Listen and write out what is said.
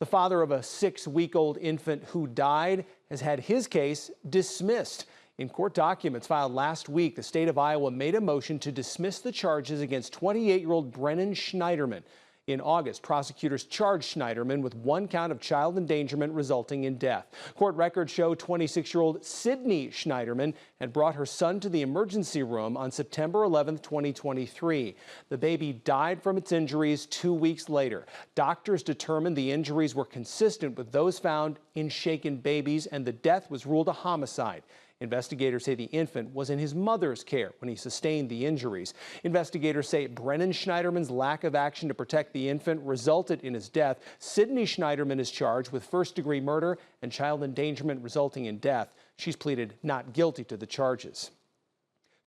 The father of a 6-week-old infant who died has had his case dismissed. In court documents filed last week, the state of Iowa made a motion to dismiss the charges against 28-year-old Brennan Schneiderman. In August, prosecutors charged Schneiderman with 1 count of child endangerment resulting in death. Court records show 26-year-old Sydney Schneiderman had brought her son to the emergency room on September 11, 2023. The baby died from its injuries 2 weeks later. Doctors determined the injuries were consistent with those found in shaken babies, and the death was ruled a homicide. Investigators say the infant was in his mother's care when he sustained the injuries. Investigators say Brennan Schneiderman's lack of action to protect the infant resulted in his death. Sydney Schneiderman is charged with first-degree murder and child endangerment resulting in death. She's pleaded not guilty to the charges.